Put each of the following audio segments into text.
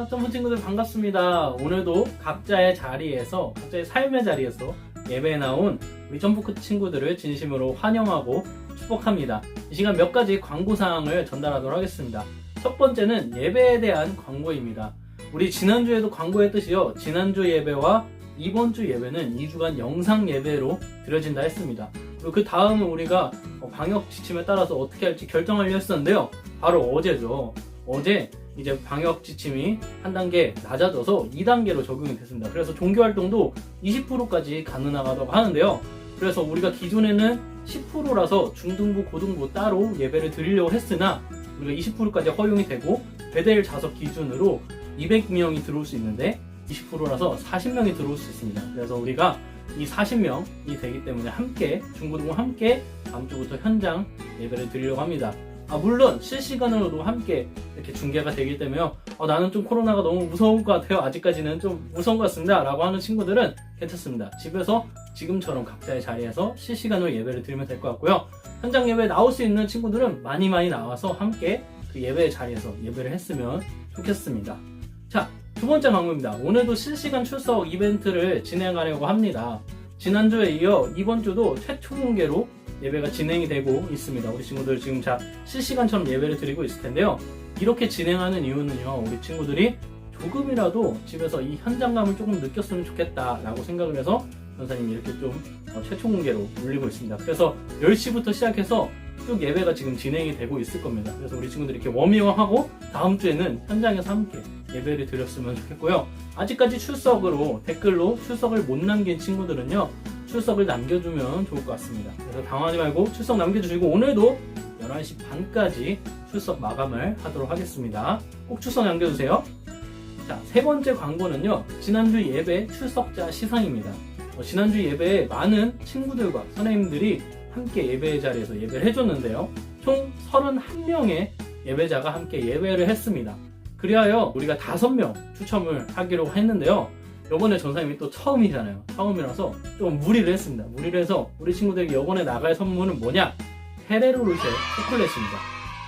점프 친구들 반갑습니다. 오늘도 각자의 자리에서, 각자의 삶의 자리에서 예배에 나온 우리 점프 친구들을 진심으로 환영하고 축복합니다. 이 시간 몇 가지 광고사항을 전달하도록 하겠습니다. 첫 번째는 예배에 대한 광고입니다. 우리 지난주에도 광고했듯이요, 지난주 예배와 이번 주 예배는 2주간 영상 예배로 드려진다 했습니다. 그리고 그 다음은 우리가 방역 지침에 따라서 어떻게 할지 결정하려 했었는데요. 바로 어제죠. 어제 이제 방역 지침이 한 단계 낮아져서 2단계로 적용이 됐습니다. 그래서 종교활동도 20%까지 가능하다고 하는데요. 그래서 우리가 기존에는 10%라서 중등부, 고등부 따로 예배를 드리려고 했으나 우리가 20%까지 허용이 되고 베델 좌석 기준으로 200명이 들어올 수 있는데 20%라서 40명이 들어올 수 있습니다. 그래서 우리가 이 40명이 되기 때문에 함께, 중고등부 함께 다음 주부터 현장 예배를 드리려고 합니다. 물론 실시간으로도 함께 이렇게 중계가 되기 때문에 나는 좀 코로나가 너무 무서울 것 같아요, 아직까지는 좀 무서운 것 같습니다 라고 하는 친구들은 괜찮습니다. 집에서 지금처럼 각자의 자리에서 실시간으로 예배를 드리면 될 것 같고요. 현장 예배에 나올 수 있는 친구들은 많이 나와서 함께 그 예배의 자리에서 예배를 했으면 좋겠습니다. 자, 두 번째 광고입니다. 오늘도 실시간 출석 이벤트를 진행하려고 합니다. 지난주에 이어 이번 주도 최초 공개로 예배가 진행이 되고 있습니다. 우리 친구들 지금 실시간처럼 예배를 드리고 있을 텐데요. 이렇게 진행하는 이유는요, 우리 친구들이 조금이라도 집에서 이 현장감을 조금 느꼈으면 좋겠다라고 생각을 해서 전사님이 이렇게 좀 최초 공개로 올리고 있습니다. 그래서 10시부터 시작해서 쭉 예배가 지금 진행이 되고 있을 겁니다. 그래서 우리 친구들이 이렇게 워밍업하고 다음 주에는 현장에서 함께 예배를 드렸으면 좋겠고요. 아직까지 출석으로 댓글로 출석을 못 남긴 친구들은요, 출석을 남겨주면 좋을 것 같습니다. 그래서 당황하지 말고 출석 남겨주시고 오늘도 11시 반까지 출석 마감을 하도록 하겠습니다. 꼭 출석 남겨주세요. 자, 세 번째 광고는요, 지난주 예배 출석자 시상입니다. 지난주 예배에 많은 친구들과 선생님들이 함께 예배의 자리에서 예배를 해줬는데요. 총 31명의 예배자가 함께 예배를 했습니다. 그리하여 우리가 5명 추첨을 하기로 했는데요. 이번에 전사님이 또 처음이잖아요. 처음이라서 좀 무리를 했습니다. 무리를 해서 우리 친구들에게 이번에 나갈 선물은 뭐냐? 페레로 로쉐 초콜릿입니다.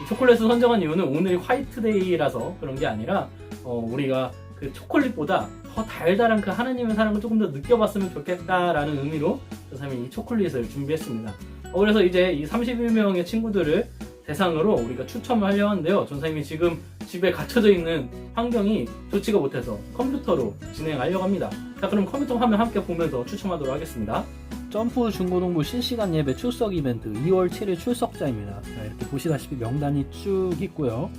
이 초콜릿을 선정한 이유는 오늘이 화이트데이라서 그런 게 아니라 우리가 그 초콜릿보다 더 달달한 그 하나님의 사랑을 조금 더 느껴봤으면 좋겠다라는 의미로 전사님이 이 초콜릿을 준비했습니다. 그래서 이제 이 31명의 친구들을 대상으로 우리가 추첨을 하려고 하는데요. 전사님이 지금 집에 갇혀져 있는 환경이 좋지가 못해서 컴퓨터로 진행하려고 합니다. 자, 그럼 컴퓨터 화면 함께 보면서 추첨하도록 하겠습니다. 점프 중고등부 실시간 예배 출석 이벤트 2월 7일 출석자입니다. 자, 이렇게 보시다시피 명단이 쭉 있고요.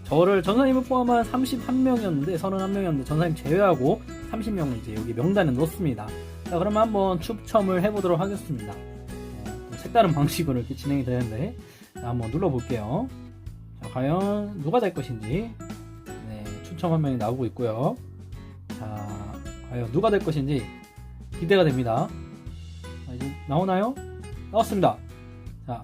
전사님을 포함한 31명이었는데 31명이었는데 전사님 제외하고 30명을 이제 여기 명단에 넣습니다. 자, 그러면 한번 추첨을 해보도록 하겠습니다. 색다른 방식으로 이렇게 진행이 되는데, 자, 한번 눌러볼게요. 자, 과연 누가 될 것인지. 네, 추첨 화면이 나오고 있고요. 자, 과연 누가 될 것인지 기대가 됩니다. 자, 이제 나오나요? 나왔습니다. 자,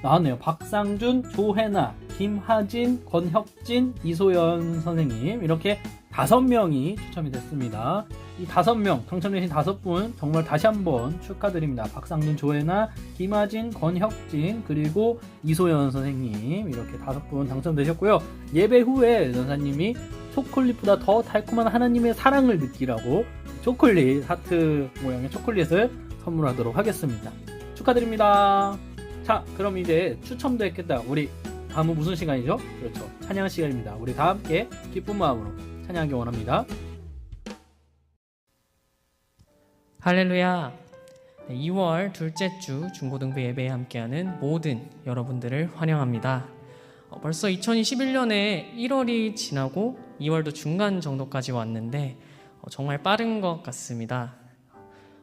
나왔네요. 박상준, 조혜나, 김하진, 권혁진, 이소연 선생님, 이렇게 5명이 추첨이 됐습니다. 이 5명 당첨되신 5분 정말 다시 한번 축하드립니다. 박상준, 조혜나, 김하진, 권혁진, 그리고 이소연 선생님, 이렇게 5분 당첨되셨고요. 예배 후에 전사님이 초콜릿보다 더 달콤한 하나님의 사랑을 느끼라고 초콜릿, 하트 모양의 초콜릿을 선물하도록 하겠습니다. 축하드립니다. 자, 그럼 이제 추첨도 했겠다. 우리 다음은 무슨 시간이죠? 그렇죠, 찬양 시간입니다. 우리 다 함께 기쁜 마음으로 찬양하기 원합니다. 할렐루야. 2월 둘째 주 중고등부 예배에 함께하는 모든 여러분들을 환영합니다. 벌써 2021년에 1월이 지나고 2월도 중간 정도까지 왔는데 정말 빠른 것 같습니다.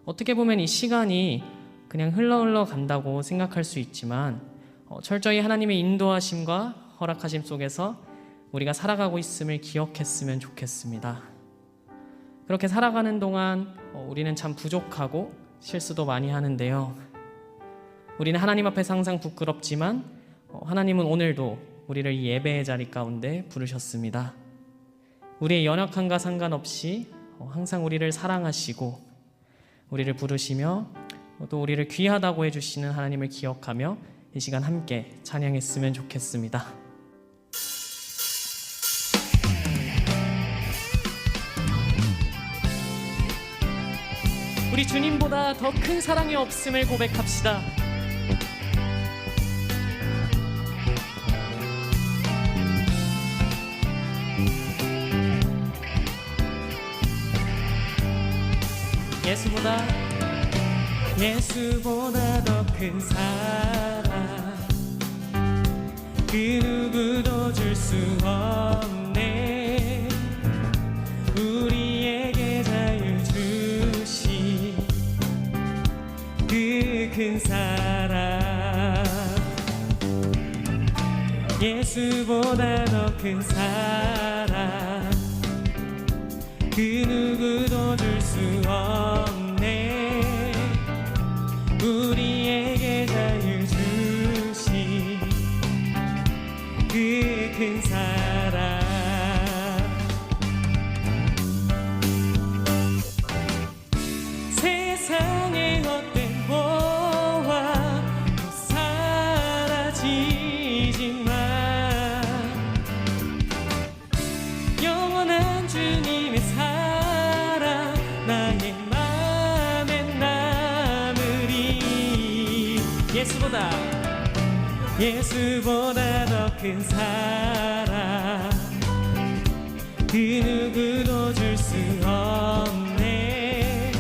어떻게 보면 이 시간이 그냥 흘러 간다고 생각할 수 있지만 철저히 하나님의 인도하심과 허락하심 속에서 우리가 살아가고 있음을 기억했으면 좋겠습니다. 그렇게 살아가는 동안 우리는 참 부족하고 실수도 많이 하는데요. 우리는 하나님 앞에서 항상 부끄럽지만 하나님은 오늘도 우리를 이 예배의 자리 가운데 부르셨습니다. 우리의 연약함과 상관없이 항상 우리를 사랑하시고 우리를 부르시며 또 우리를 귀하다고 해주시는 하나님을 기억하며 이 시간 함께 찬양했으면 좋겠습니다. 우리 주님보다 더 큰 사랑이 없음을 고백합시다. 예수보다 더 큰 사랑 그 누구도 줄 수 없네. 우리에게 자유 주신 그 큰 사랑 예수보다 더 큰 사랑 그 누구도 줄 수 없네. 우리에게 자유 주신 그 큰 사랑 세상의 헛된 보화도 사라지지만 영원한 주님의 사랑 나의 맘에 남으리. 예수보다 더 큰 사랑 그 누구도 줄 수 없네.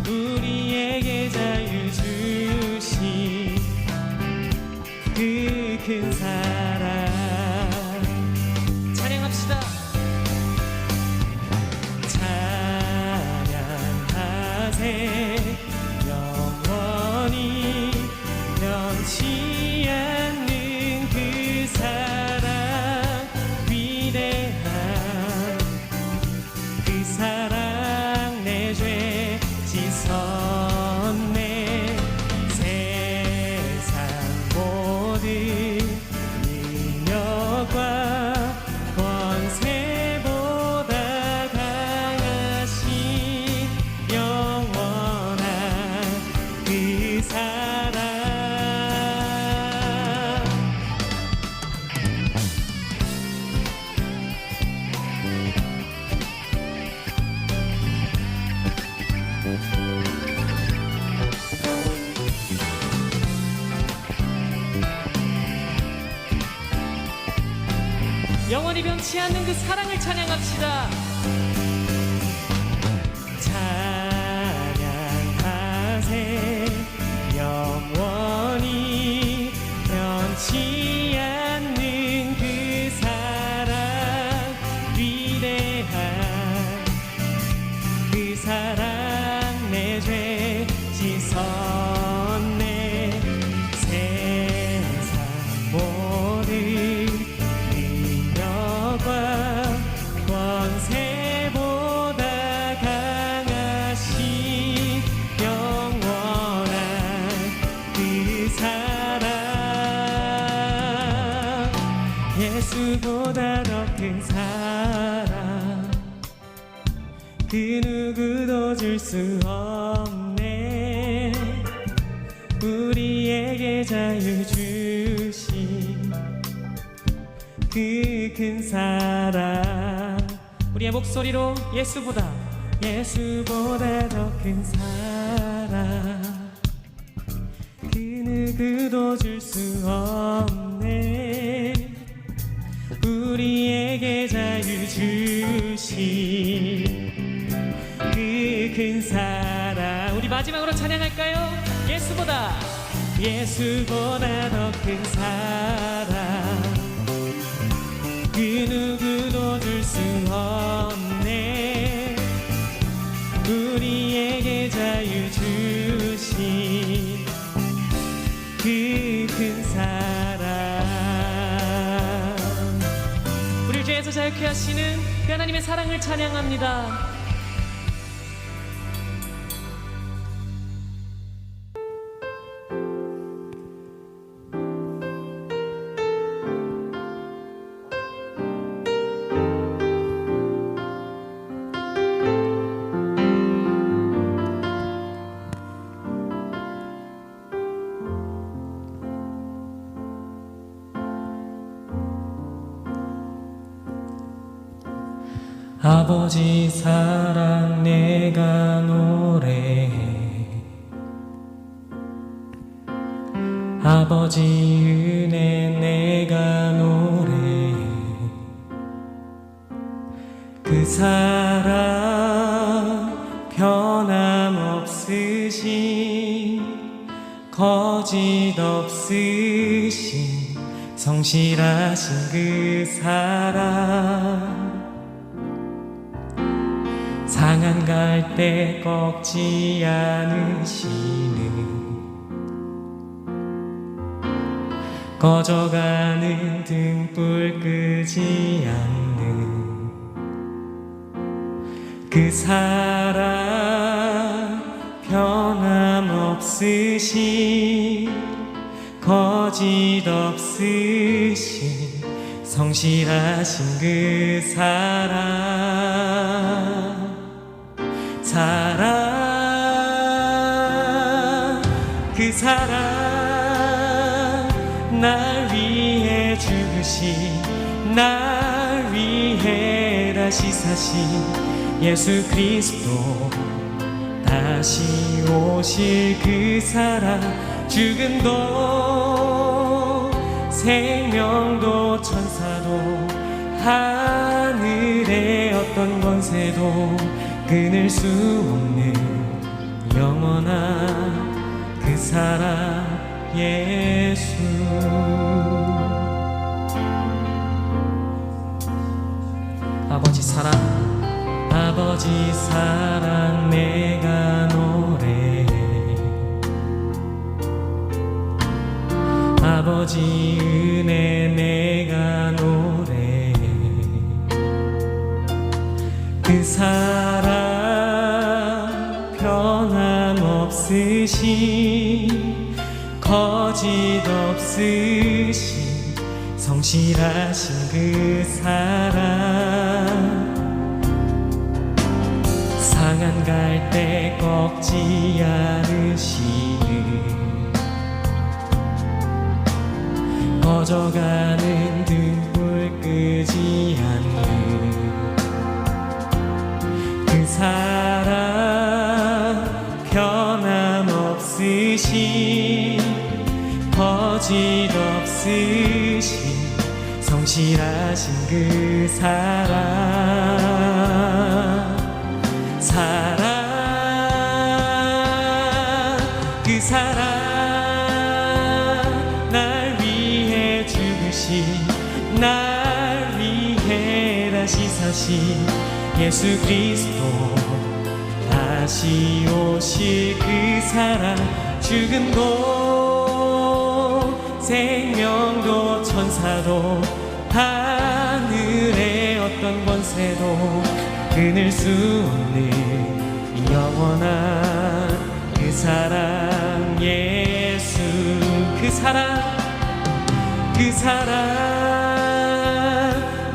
우리에게 자유 주신 그 큰 사랑 찬양합시다. 찬양하세 영원히 변치 않는 그 사랑 위대한 그 사랑 내 죄 씻었네. 세상 모든 능력과 권세보다 강하신 영원한 그 사랑 영원히 변치 않는 그 사랑을 찬양합시다. 찬양하세 영원히 변치 않는 그 사랑 위대한 그 사랑 내 죄 씻었네. 세상 모든 능력과 권세보다 강하신 영원한 그 사랑 예수보다 더 큰 사랑 그 누구도 줄 수 없네. 우리에게 자유 주신 그 큰 사랑 우리의 목소리로 예수보다 더 큰 사랑 그 누구도 줄 수 없네. 우리에게 자유 주신 그 큰 사랑 우리 마지막으로 찬양할까요? 예수보다 더 큰 사랑 그 누구도 줄 수 없네. 우리에게 자유 주신 그 큰 사랑 우리를 죄에서 자유케 하시는 그 하나님의 사랑을 찬양합니다. 아버지 사랑 내가 노래 아버지 은혜 내가 노래해 그 사랑 변함없으신 거짓 없으신 성실하신 그 사랑 상한 갈 때 꺾지 않으시는 꺼져가는 등불 끄지 않는 그 사랑 변함없으신 거짓 없으신 성실하신 그 사랑 그 사랑 날 위해 죽으신 날 위해 다시 사신 예수 그리스도 다시 오실 그 사랑 죽음도 생명도 천사도 하늘의 어떤 권세도 끊을 수 없는 영원한 그 사랑 예수 아버지 사랑 아버지 사랑 내가 노래해 아버지 은혜 내가 노래해 그 사랑 변함없으신 거짓 없으신 성실하신 그 사랑 상한 갈 때 꺾지 않으시는 꺼져가는 등불 끄지 않는 그 사랑 변함없으신 거짓 없으신 성실하신 그 사랑 그 사랑 날 위해 죽으신 날 위해 다시 사신 예수 그리스도 다시 오실 그 사랑 죽음도 생명도 천사도 하늘의 어떤 권세도 끊을 수 없는 영원한 그 사랑 예수 그 사랑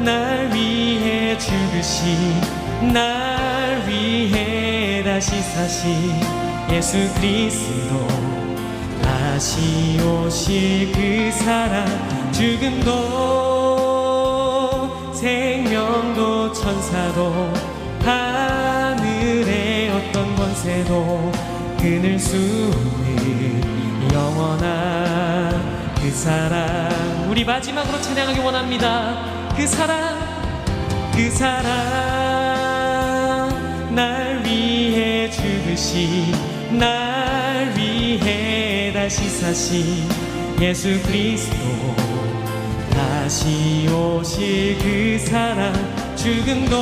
날 위해 죽으신 날 위해 다시 사신 예수 그리스도 다시 오실 그 사랑 죽음도 생명도 천사도 하늘의 어떤 권세도 끊을 수 없는 영원한 그 사랑 우리 마지막으로 찬양하기 원합니다. 그 사랑 날 위해 죽으신 날 위해 다시 사신 예수 그리스도 다시 오실 그 사랑 죽음도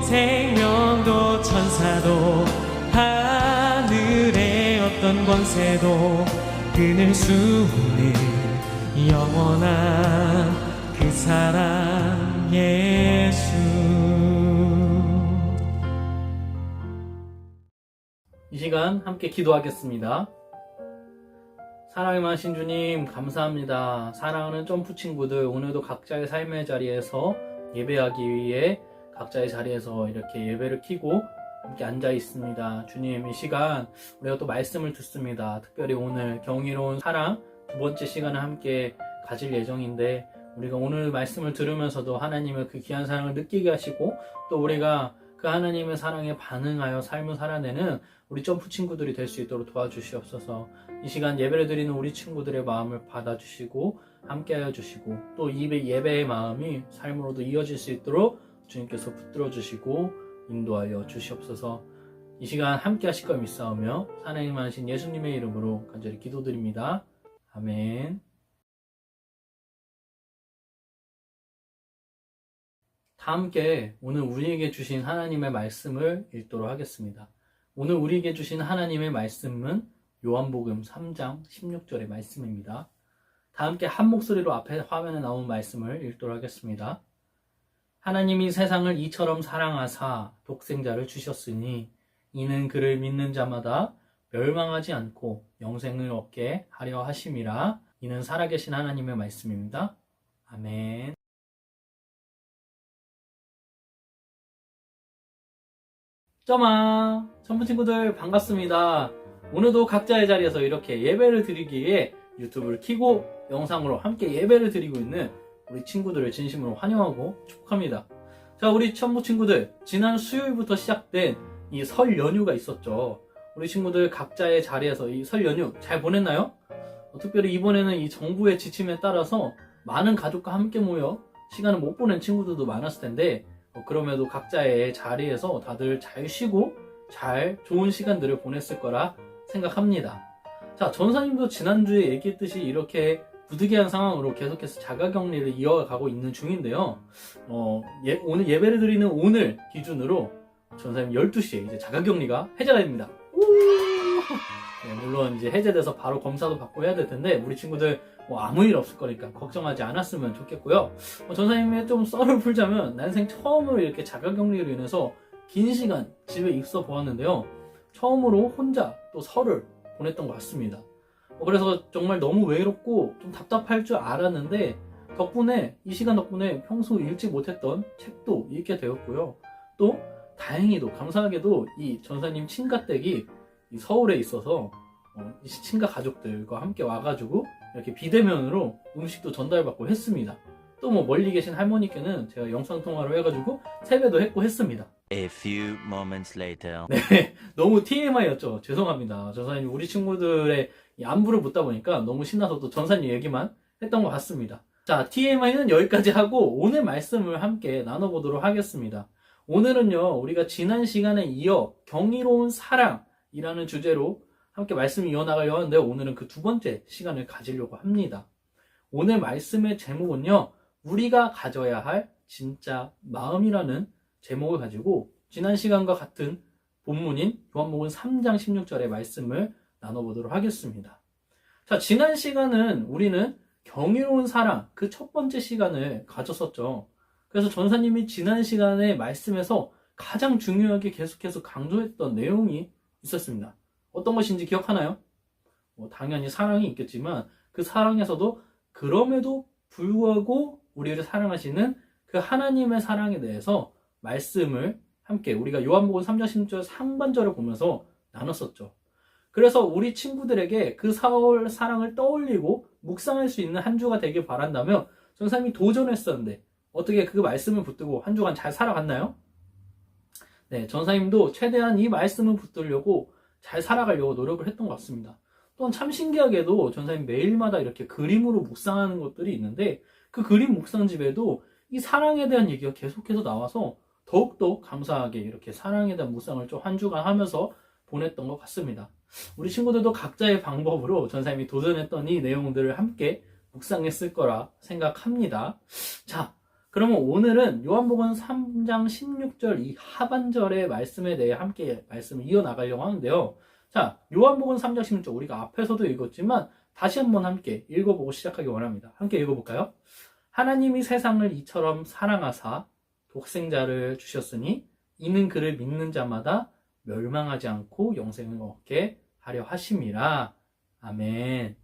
생명도 천사도 하늘의 어떤 권세도 끊을 수 없는 영원한 그 사랑 예수 이 시간 함께 기도하겠습니다. 사랑하신 주님 감사합니다. 사랑하는 점프 친구들 오늘도 각자의 삶의 자리에서 예배하기 위해 각자의 자리에서 이렇게 예배를 켜고 함께 앉아 있습니다. 주님 이 시간 우리가 또 말씀을 듣습니다. 특별히 오늘 경이로운 사랑 두 번째 시간을 함께 가질 예정인데 우리가 오늘 말씀을 들으면서도 하나님의 그 귀한 사랑을 느끼게 하시고 또 우리가 그 하나님의 사랑에 반응하여 삶을 살아내는 우리 점프 친구들이 될 수 있도록 도와주시옵소서. 이 시간 예배를 드리는 우리 친구들의 마음을 받아주시고 함께하여 주시고 또 이 예배의 마음이 삶으로도 이어질 수 있도록 주님께서 붙들어 주시고 인도하여 주시옵소서. 이 시간 함께 하실 걸 믿사오며 하나님 하신 예수님의 이름으로 간절히 기도드립니다. 아멘. 다 함께 오늘 우리에게 주신 하나님의 말씀을 읽도록 하겠습니다. 오늘 우리에게 주신 하나님의 말씀은 요한복음 3장 16절의 말씀입니다. 다 함께 한 목소리로 앞에 화면에 나온 말씀을 읽도록 하겠습니다. 하나님이 세상을 이처럼 사랑하사 독생자를 주셨으니 이는 그를 믿는 자마다 멸망하지 않고 영생을 얻게 하려 하심이라. 이는 살아계신 하나님의 말씀입니다. 아멘. 점아, 전부 친구들 반갑습니다. 오늘도 각자의 자리에서 이렇게 예배를 드리기 위해 유튜브를 켜고 영상으로 함께 예배를 드리고 있는 우리 친구들을 진심으로 환영하고 축복합니다. 자, 우리 전부 친구들, 지난 수요일부터 시작된 이 설 연휴가 있었죠. 우리 친구들 각자의 자리에서 이 설 연휴 잘 보냈나요? 특별히 이번에는 이 정부의 지침에 따라서 많은 가족과 함께 모여 시간을 못 보낸 친구들도 많았을 텐데 그럼에도 각자의 자리에서 다들 잘 쉬고 잘 좋은 시간들을 보냈을 거라 생각합니다. 자, 전사님도 지난주에 얘기했듯이 이렇게 부득이한 상황으로 계속해서 자가격리를 이어가고 있는 중인데요. 오늘 예배를 드리는 오늘 기준으로 전사님 12시에 이제 자가격리가 해제가 됩니다. 네, 물론 이제 해제돼서 바로 검사도 받고 해야 될 텐데 우리 친구들 아무 일 없을 거니까 걱정하지 않았으면 좋겠고요. 전사님의 좀 썰을 풀자면 난생 처음으로 이렇게 자가격리로 인해서 긴 시간 집에 있어 보았는데요. 처음으로 혼자 또 설을 보냈던 것 같습니다. 그래서 정말 너무 외롭고 좀 답답할 줄 알았는데 이 시간 덕분에 평소 읽지 못했던 책도 읽게 되었고요. 또 다행히도 감사하게도 이 전사님 친가댁이 이 서울에 있어서 이 친가 가족들과 함께 와가지고 이렇게 비대면으로 음식도 전달받고 했습니다. 또 멀리 계신 할머니께는 제가 영상통화로 해가지고 세배도 했고 했습니다. A few moments later. 네, 너무 TMI였죠. 죄송합니다. 전사님 우리 친구들의 이 안부를 묻다 보니까 너무 신나서 또 전사님 얘기만 했던 것 같습니다. 자, TMI는 여기까지 하고 오늘 말씀을 함께 나눠보도록 하겠습니다. 오늘은요, 우리가 지난 시간에 이어 경이로운 사랑이라는 주제로 함께 말씀을 이어나가려고 하는데 오늘은 그 두 번째 시간을 가지려고 합니다. 오늘 말씀의 제목은요, 우리가 가져야 할 진짜 마음이라는 제목을 가지고 지난 시간과 같은 본문인 요한복음 3장 16절의 말씀을 나눠보도록 하겠습니다. 자, 지난 시간은 우리는 경이로운 사랑, 그 첫 번째 시간을 가졌었죠. 그래서 전사님이 지난 시간의 말씀에서 가장 중요하게 계속해서 강조했던 내용이 있었습니다. 어떤 것인지 기억하나요? 당연히 사랑이 있겠지만 그 사랑에서도 그럼에도 불구하고 우리를 사랑하시는 그 하나님의 사랑에 대해서 말씀을 함께 우리가 요한복음 3장 16절 상반절을 보면서 나눴었죠. 그래서 우리 친구들에게 그 사랑을 떠올리고 묵상할 수 있는 한 주가 되길 바란다면 전사님이 도전했었는데 어떻게 그 말씀을 붙들고 한 주간 잘 살아갔나요? 네, 전사님도 최대한 이 말씀을 붙들려고 잘 살아가려고 노력을 했던 것 같습니다. 또한 참 신기하게도 전사님 매일마다 이렇게 그림으로 묵상하는 것들이 있는데 그 그림 묵상집에도 이 사랑에 대한 얘기가 계속해서 나와서 더욱더 감사하게 이렇게 사랑에 대한 묵상을 좀 한 주간 하면서 보냈던 것 같습니다. 우리 친구들도 각자의 방법으로 전사님이 도전했던 이 내용들을 함께 묵상했을 거라 생각합니다. 자, 그러면 오늘은 요한복음 3장 16절 이 하반절의 말씀에 대해 함께 말씀을 이어나가려고 하는데요. 자, 요한복음 3장 16절 우리가 앞에서도 읽었지만 다시 한번 함께 읽어보고 시작하기 원합니다. 함께 읽어볼까요? 하나님이 세상을 이처럼 사랑하사 독생자를 주셨으니 이는 그를 믿는 자마다 멸망하지 않고 영생을 얻게 하려 하심이라. 아멘.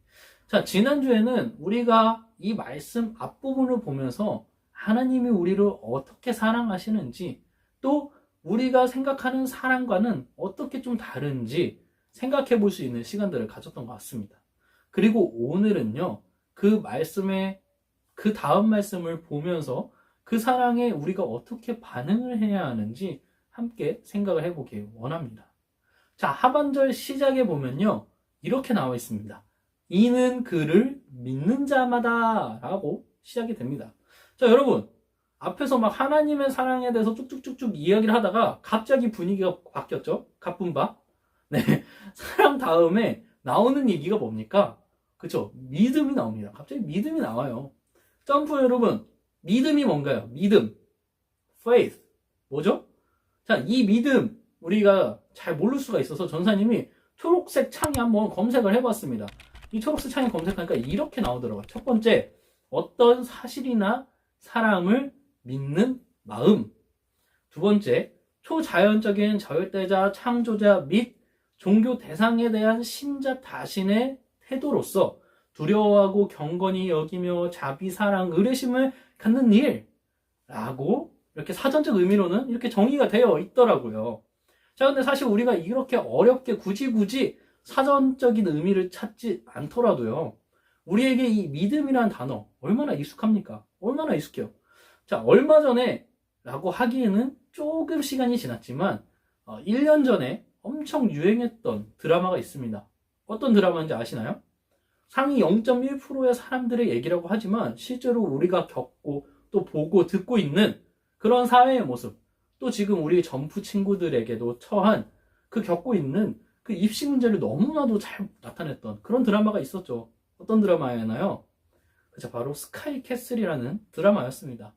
자, 지난주에는 우리가 이 말씀 앞부분을 보면서 하나님이 우리를 어떻게 사랑하시는지 또 우리가 생각하는 사랑과는 어떻게 좀 다른지 생각해 볼 수 있는 시간들을 가졌던 것 같습니다. 그리고 오늘은요, 그 말씀의 그 다음 말씀을 보면서 그 사랑에 우리가 어떻게 반응을 해야 하는지 함께 생각을 해보길 원합니다. 자, 하반절 시작에 보면요. 이렇게 나와 있습니다. 이는 그를 믿는 자마다 라고 시작이 됩니다. 자, 여러분. 앞에서 막 하나님의 사랑에 대해서 쭉쭉쭉쭉 이야기를 하다가 갑자기 분위기가 바뀌었죠? 가뿐바. 네. 사랑 다음에 나오는 얘기가 뭡니까? 그쵸? 믿음이 나옵니다. 갑자기 믿음이 나와요. 점프 여러분. 믿음이 뭔가요? 믿음. faith. 뭐죠? 자, 이 믿음. 우리가 잘 모를 수가 있어서 전사님이 초록색 창에 한번 검색을 해봤습니다. 이 초록색 창에 검색하니까 이렇게 나오더라고요. 첫 번째, 어떤 사실이나 사람을 믿는 마음. 두 번째, 초자연적인 절대자, 창조자 및 종교 대상에 대한 신자 자신의 태도로서 두려워하고 경건히 여기며 자비, 사랑, 의뢰심을 갖는 일라고 이렇게 사전적 의미로는 이렇게 정의가 되어 있더라고요. 자, 근데 사실 우리가 이렇게 어렵게 굳이 사전적인 의미를 찾지 않더라도요. 우리에게 이 믿음이라는 단어 얼마나 익숙합니까? 얼마나 익숙해요. 자, 얼마 전에 라고 하기에는 조금 시간이 지났지만 1년 전에 엄청 유행했던 드라마가 있습니다. 어떤 드라마인지 아시나요? 상위 0.1%의 사람들의 얘기라고 하지만 실제로 우리가 겪고 또 보고 듣고 있는 그런 사회의 모습, 또 지금 우리 점프 친구들에게도 처한 그 겪고 있는 그 입시 문제를 너무나도 잘 나타냈던 그런 드라마가 있었죠. 어떤 드라마였나요? 그쵸, 바로 스카이 캐슬이라는 드라마였습니다.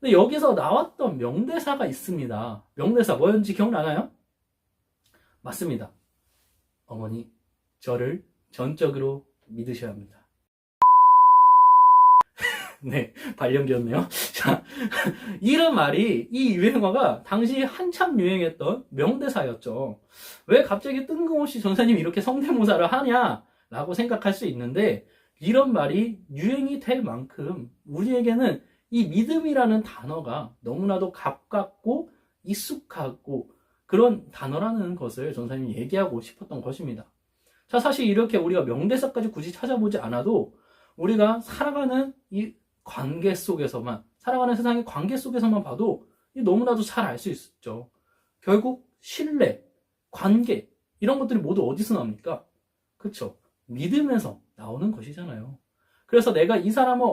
근데 여기서 나왔던 명대사가 있습니다. 명대사 뭐였는지 기억나나요? 맞습니다. 어머니, 저를 전적으로 믿으셔야 합니다. 네, 발령기였네요. 자, 이런 말이, 이 유행어가 당시 한참 유행했던 명대사였죠. 왜 갑자기 뜬금없이 전사님이 이렇게 성대모사를 하냐라고 생각할 수 있는데, 이런 말이 유행이 될 만큼 우리에게는 이 믿음이라는 단어가 너무나도 가깝고 익숙하고 그런 단어라는 것을 전사님이 얘기하고 싶었던 것입니다. 자, 사실 이렇게 우리가 명대사까지 굳이 찾아보지 않아도 우리가 살아가는 이 관계 속에서만, 살아가는 세상의 관계 속에서만 봐도 너무나도 잘 알 수 있죠. 결국 신뢰, 관계 이런 것들이 모두 어디서 나옵니까? 그쵸? 믿음에서 나오는 것이잖아요. 그래서 내가 이 사람을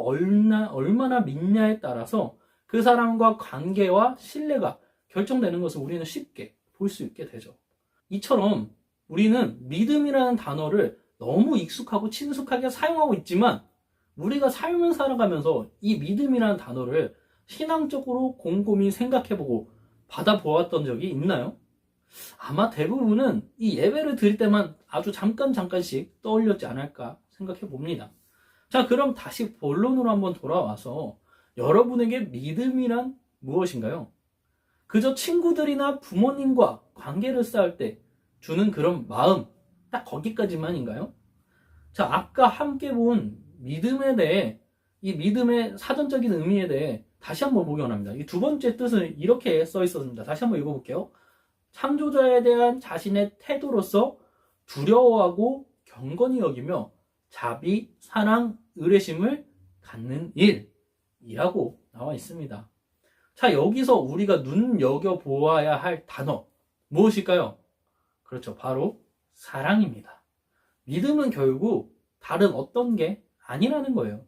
얼마나 믿냐에 따라서 그 사람과 관계와 신뢰가 결정되는 것을 우리는 쉽게 볼 수 있게 되죠. 이처럼 우리는 믿음이라는 단어를 너무 익숙하고 친숙하게 사용하고 있지만 우리가 삶을 살아가면서 이 믿음이라는 단어를 신앙적으로 곰곰이 생각해보고 받아보았던 적이 있나요? 아마 대부분은 이 예배를 드릴 때만 아주 잠깐씩 떠올렸지 않을까 생각해 봅니다. 자, 그럼 다시 본론으로 한번 돌아와서 여러분에게 믿음이란 무엇인가요? 그저 친구들이나 부모님과 관계를 쌓을 때 주는 그런 마음, 딱 거기까지만인가요? 자, 아까 함께 본 믿음에 대해, 이 믿음의 사전적인 의미에 대해 다시 한번 보기 원합니다. 이 두 번째 뜻은 이렇게 써 있었습니다. 다시 한번 읽어볼게요. 창조자에 대한 자신의 태도로서 두려워하고 경건히 여기며 자비, 사랑, 의뢰심을 갖는 일이라고 나와 있습니다. 자, 여기서 우리가 눈여겨보아야 할 단어 무엇일까요? 그렇죠. 바로 사랑입니다. 믿음은 결국 다른 어떤 게 아니라는 거예요.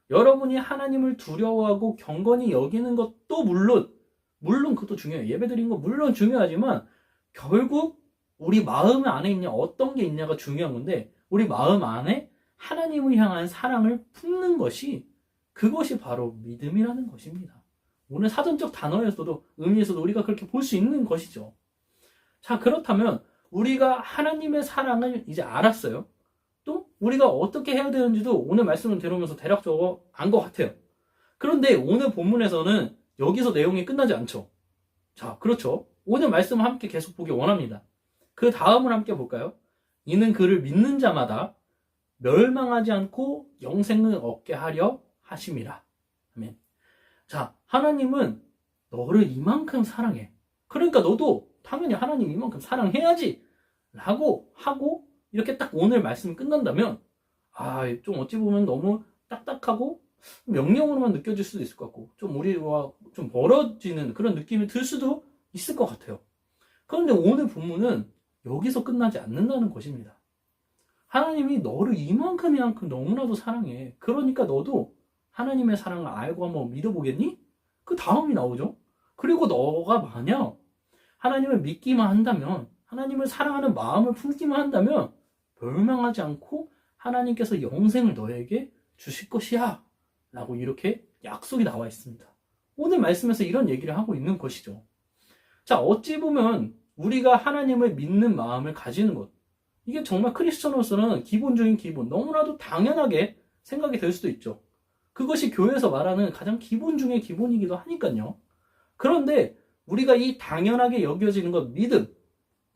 여러분이 하나님을 두려워하고 경건히 여기는 것도 물론 그것도 중요해요. 예배드리는 거 물론 중요하지만 결국 우리 마음 안에 있냐, 어떤 게 있냐가 중요한 건데 우리 마음 안에 하나님을 향한 사랑을 품는 것이, 그것이 바로 믿음이라는 것입니다. 오늘 사전적 단어에서도 의미에서도 우리가 그렇게 볼 수 있는 것이죠. 자, 그렇다면 우리가 하나님의 사랑을 이제 알았어요. 또 우리가 어떻게 해야 되는지도 오늘 말씀을 들으면서 대략적으로 안 것 같아요. 그런데 오늘 본문에서는 여기서 내용이 끝나지 않죠. 자, 그렇죠. 오늘 말씀을 함께 계속 보기 원합니다. 그 다음을 함께 볼까요? 이는 그를 믿는 자마다 멸망하지 않고 영생을 얻게 하려 하심이라. 아멘. 자, 하나님은 너를 이만큼 사랑해. 그러니까 너도 당연히 하나님 이만큼 사랑해야지 라고 하고 이렇게 딱 오늘 말씀이 끝난다면 좀 어찌 보면 너무 딱딱하고 명령으로만 느껴질 수도 있을 것 같고 좀 우리와 좀 멀어지는 그런 느낌이 들 수도 있을 것 같아요. 그런데 오늘 본문은 여기서 끝나지 않는다는 것입니다. 하나님이 너를 이만큼 너무나도 사랑해. 그러니까 너도 하나님의 사랑을 알고 한번 믿어보겠니? 그 다음이 나오죠. 그리고 너가 만약 하나님을 믿기만 한다면, 하나님을 사랑하는 마음을 품기만 한다면 멸망하지 않고 하나님께서 영생을 너에게 주실 것이야 라고 이렇게 약속이 나와 있습니다. 오늘 말씀에서 이런 얘기를 하고 있는 것이죠. 자, 어찌 보면 우리가 하나님을 믿는 마음을 가지는 것, 이게 정말 크리스천으로서는 기본적인 기본, 너무나도 당연하게 생각이 될 수도 있죠. 그것이 교회에서 말하는 가장 기본 중의 기본이기도 하니까요. 그런데 우리가 이 당연하게 여겨지는 것, 믿음,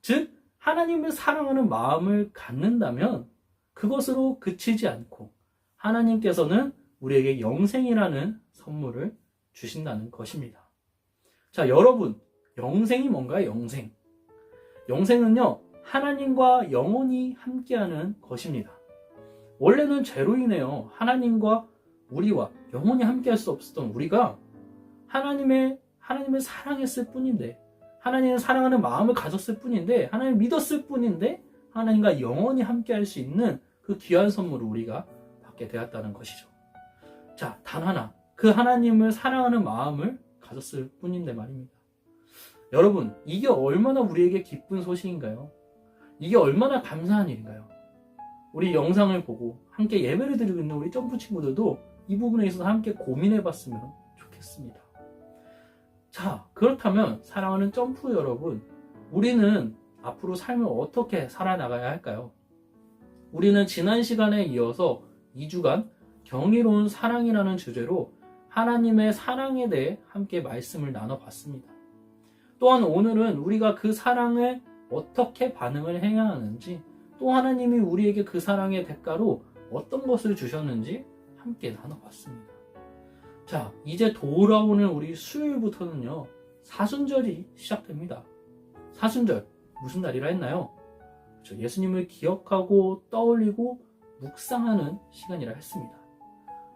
즉 하나님을 사랑하는 마음을 갖는다면 그것으로 그치지 않고 하나님께서는 우리에게 영생이라는 선물을 주신다는 것입니다. 자, 여러분, 영생이 뭔가요? 영생. 영생은요, 하나님과 영원히 함께하는 것입니다. 원래는 죄로 인해요, 하나님과 우리와 영원히 함께할 수 없었던 우리가 하나님을 사랑했을 뿐인데, 하나님을 사랑하는 마음을 가졌을 뿐인데, 하나님을 믿었을 뿐인데, 하나님과 영원히 함께할 수 있는 그 귀한 선물을 우리가 받게 되었다는 것이죠. 자, 단 하나, 그 하나님을 사랑하는 마음을 가졌을 뿐인데 말입니다. 여러분, 이게 얼마나 우리에게 기쁜 소식인가요? 이게 얼마나 감사한 일인가요? 우리 영상을 보고 함께 예배를 드리고 있는 우리 점프 친구들도 이 부분에 있어서 함께 고민해 봤으면 좋겠습니다. 자, 그렇다면 사랑하는 점프 여러분, 우리는 앞으로 삶을 어떻게 살아나가야 할까요? 우리는 지난 시간에 이어서 2주간 경이로운 사랑이라는 주제로 하나님의 사랑에 대해 함께 말씀을 나눠봤습니다. 또한 오늘은 우리가 그 사랑에 어떻게 반응을 해야 하는지, 또 하나님이 우리에게 그 사랑의 대가로 어떤 것을 주셨는지 함께 나눠봤습니다. 자, 이제 돌아오는 우리 수요일부터는요, 사순절이 시작됩니다. 사순절, 무슨 날이라 했나요? 그렇죠, 예수님을 기억하고 떠올리고 묵상하는 시간이라 했습니다.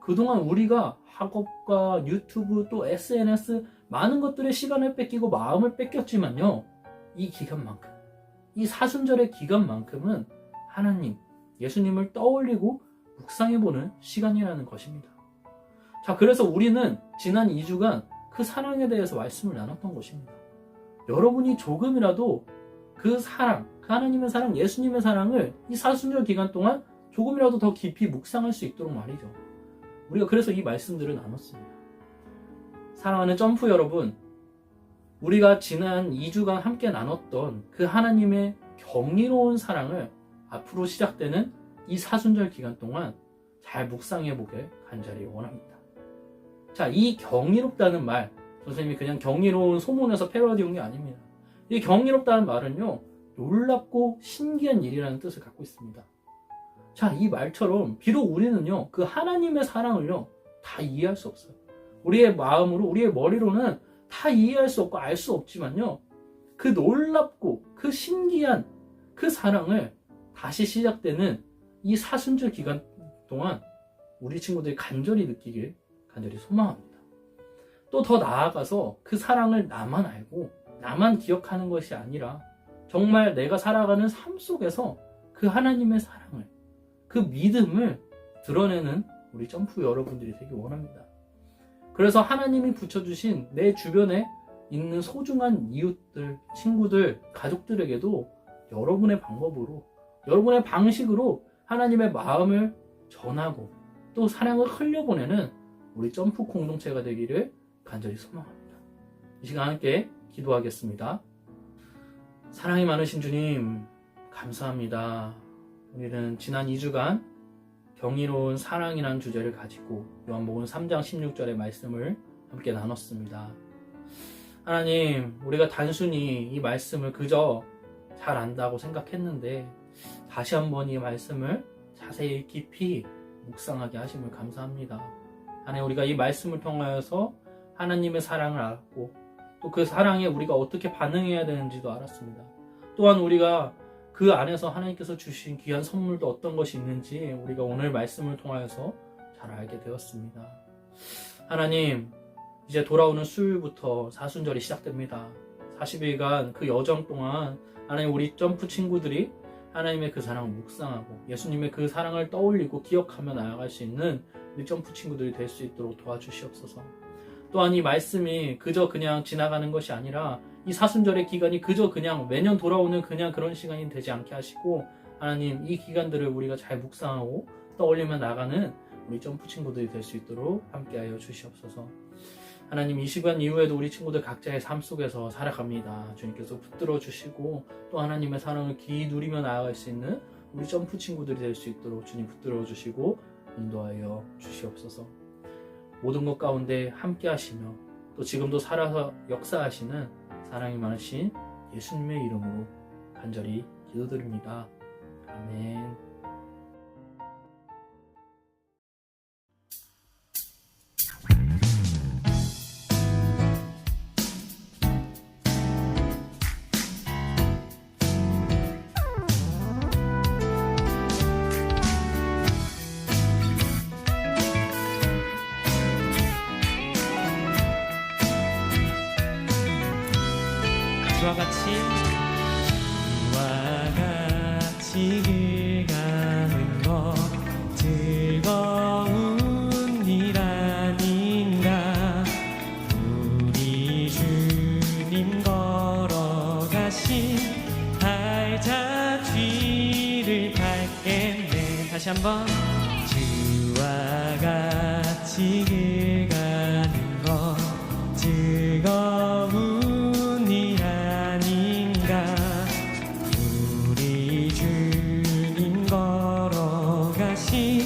그동안 우리가 학업과 유튜브 또 SNS 많은 것들의 시간을 뺏기고 마음을 뺏겼지만요, 이 기간만큼, 이 사순절의 기간만큼은 하나님, 예수님을 떠올리고 묵상해보는 시간이라는 것입니다. 자, 그래서 우리는 지난 2주간 그 사랑에 대해서 말씀을 나눴던 것입니다. 여러분이 조금이라도 그 사랑, 그 하나님의 사랑, 예수님의 사랑을 이 사순절 기간 동안 조금이라도 더 깊이 묵상할 수 있도록 말이죠. 우리가 그래서 이 말씀들을 나눴습니다. 사랑하는 점프 여러분, 우리가 지난 2주간 함께 나눴던 그 하나님의 경이로운 사랑을 앞으로 시작되는 이 사순절 기간 동안 잘 묵상해보길 간절히 원합니다. 자, 이 경이롭다는 말, 선생님이 그냥 경이로운 소문에서 패러디한 게 아닙니다. 이 경이롭다는 말은요, 놀랍고 신기한 일이라는 뜻을 갖고 있습니다. 자, 이 말처럼 비록 우리는요, 그 하나님의 사랑을요, 다 이해할 수 없어요. 우리의 마음으로, 우리의 머리로는 다 이해할 수 없고 알 수 없지만요, 그 놀랍고 그 신기한 그 사랑을 다시 시작되는 이 사순절 기간 동안 우리 친구들이 간절히 느끼길 간절히 소망합니다. 또 더 나아가서 그 사랑을 나만 알고 나만 기억하는 것이 아니라 정말 내가 살아가는 삶 속에서 그 하나님의 사랑을, 그 믿음을 드러내는 우리 점프 여러분들이 되길 원합니다. 그래서 하나님이 붙여주신 내 주변에 있는 소중한 이웃들, 친구들, 가족들에게도 여러분의 방법으로, 여러분의 방식으로 하나님의 마음을 전하고 또 사랑을 흘려보내는 우리 점프 공동체가 되기를 간절히 소망합니다. 이 시간 함께 기도하겠습니다. 사랑이 많으신 주님, 감사합니다. 우리는 지난 2주간 경이로운 사랑이라는 주제를 가지고 요한복음 3장 16절의 말씀을 함께 나눴습니다. 하나님, 우리가 단순히 이 말씀을 그저 잘 안다고 생각했는데 다시 한번 이 말씀을 자세히 깊이 묵상하게 하심을 감사합니다. 하나님, 우리가 이 말씀을 통하여서 하나님의 사랑을 알았고 또 그 사랑에 우리가 어떻게 반응해야 되는지도 알았습니다. 또한 우리가 그 안에서 하나님께서 주신 귀한 선물도 어떤 것이 있는지 우리가 오늘 말씀을 통하여서 잘 알게 되었습니다. 하나님, 이제 돌아오는 수요일부터 사순절이 시작됩니다. 40일간 그 여정 동안 하나님 우리 점프 친구들이 하나님의 그 사랑을 묵상하고 예수님의 그 사랑을 떠올리고 기억하며 나아갈 수 있는 우리 점프 친구들이 될 수 있도록 도와주시옵소서. 또한 이 말씀이 그저 그냥 지나가는 것이 아니라 이 사순절의 기간이 그저 그냥 매년 돌아오는 그냥 그런 시간이 되지 않게 하시고 하나님 이 기간들을 우리가 잘 묵상하고 떠올리며 나가는 우리 점프 친구들이 될 수 있도록 함께하여 주시옵소서. 하나님 이 시간 이후에도 우리 친구들 각자의 삶 속에서 살아갑니다. 주님께서 붙들어 주시고 또 하나님의 사랑을 기이 누리며 나아갈 수 있는 우리 점프 친구들이 될 수 있도록 주님 붙들어 주시고 인도하여 주시옵소서. 모든 것 가운데 함께 하시며 또 지금도 살아서 역사하시는 사랑이 많으신 예수님의 이름으로 간절히 기도드립니다. 아멘. 주와 같이 길 가는 것 즐거운 일 아닌가. 우리 주님 걸어가신 발자 뒤를 밟겠네. 다시 한번. 주와 같이 길 가는 것 즐거운 우리 주님 걸어가신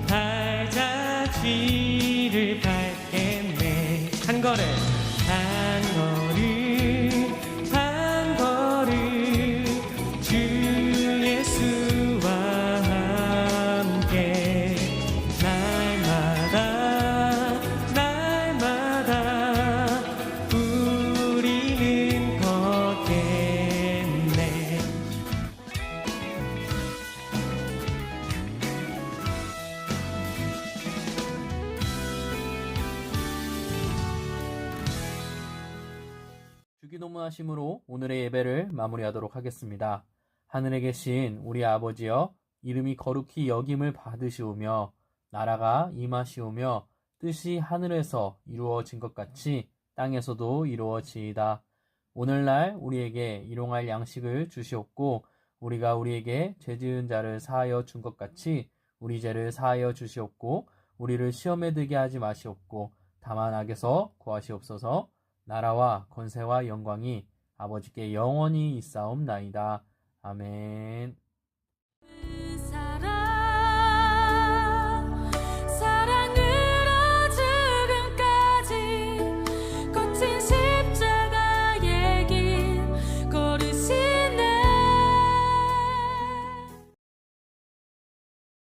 발자 뒤를 밟겠네. 한 걸음 한 걸음 주 예수와 함께 날마다 우리는 걷겠네. 주기도문하심으로 오늘의 예배를 마무리하도록 하겠습니다. 하늘에 계신 우리 아버지여, 이름이 거룩히 여김을 받으시오며 나라가 임하시오며 뜻이 하늘에서 이루어진 것 같이 땅에서도 이루어지이다. 오늘날 우리에게 일용할 양식을 주시옵고 우리가 우리에게 죄 지은 자를 사하여 준 것 같이 우리 죄를 사하여 주시옵고 우리를 시험에 들게 하지 마시옵고 다만 악에서 구하시옵소서. 나라와 권세와 영광이 아버지께 영원히 있사옵나이다. 아멘.